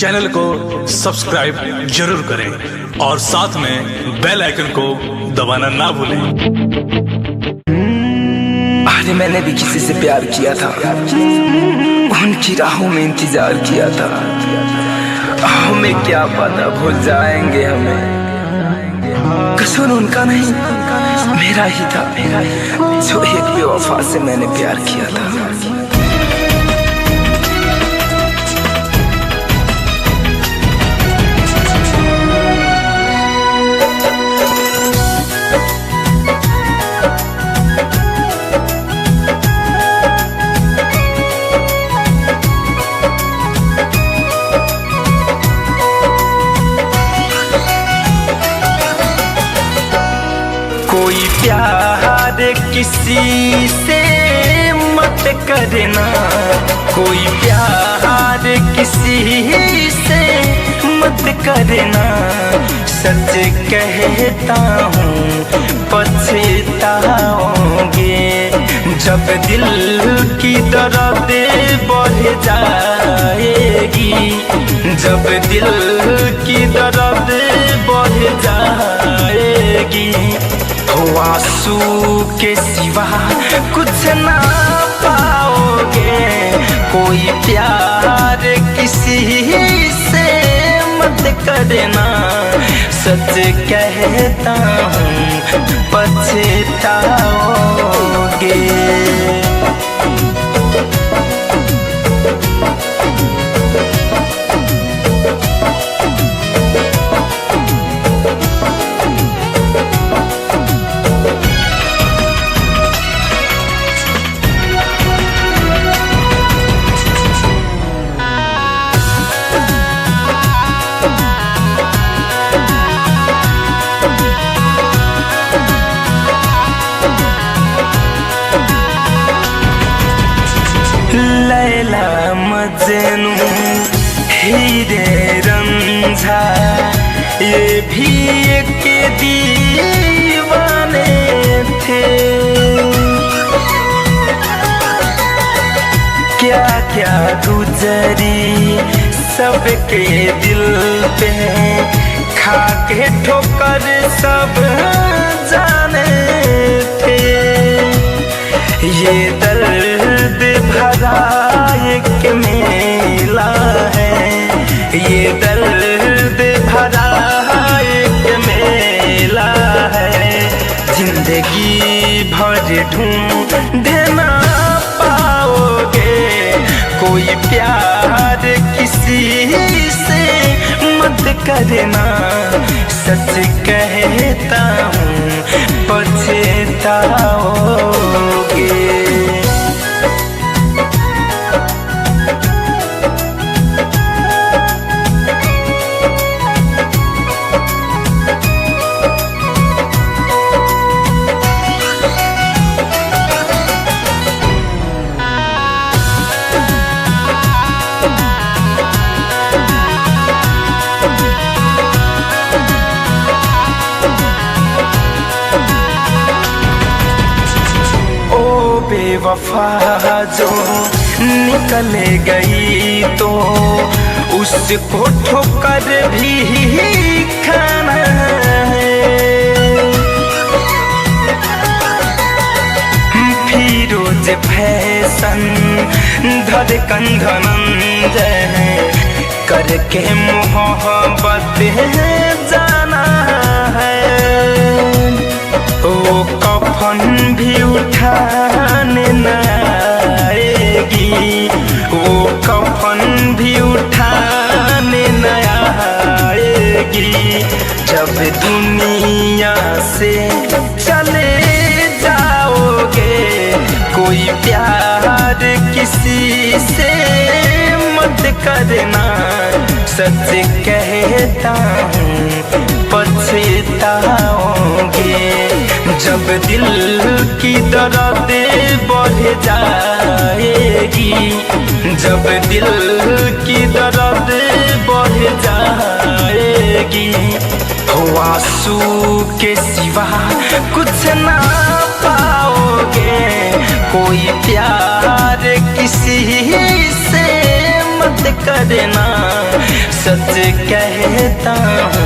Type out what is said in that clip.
Channel को subscribe जरूर करें और साथ में बेल आइकन को दबाना ना भूलें। आज मैंने भी किसी से प्यार किया था, उनकी राहों में इंतजार किया था। हमें क्या पता भूल जाएंगे हमें। कसूर उनका नहीं मेरा ही था, जो एक बेवफा से मैंने प्यार किया था। कोई प्यार किसी से मत करना, कोई प्यार किसी से मत करना। सच कहता हूँ पछताओगे, जब दिल की दर्द बढ़ जाएगी, जब दिल की दर्द बढ़ जाएगी। आंसू के सिवा कुछ ना पाओगे। कोई प्यार किसी से मत करना, सच कहता हूँ पछताओगे। लैला मजनू हीरे रंझा, ये भी एक दीवाने थे। क्या क्या गुजरी सबके दिल पे, खा के ठोकर सब जाने थे। ये दर्द भरा एक मेला है, ये दर्द भरा एक मेला है। जिंदगी भर ढूंढना पाओगे। कोई प्यार किसी से मत करना, सच कहता हूँ पछताओगे। बेवफा जो निकले गई तो उसको ठोकर भी खाना है। फिरोज फैशन धड़कन धनंजय करके मोहब्बत जाना है। ओ कफन भी उठाने न आएगी, वो कफन भी उठाने न आएगी। जब दुनिया से चले जाओगे, कोई प्यार किसी से मत करना, सच कहता हूँ पछताओगे। जब दिल की दर्द बढ़ जाएगी, जब दिल की दर्द बढ़ जाएगी। आंसू के सिवा कुछ ना पाओगे। कोई प्यार किसी से मत मत करना, सच कहता हूँ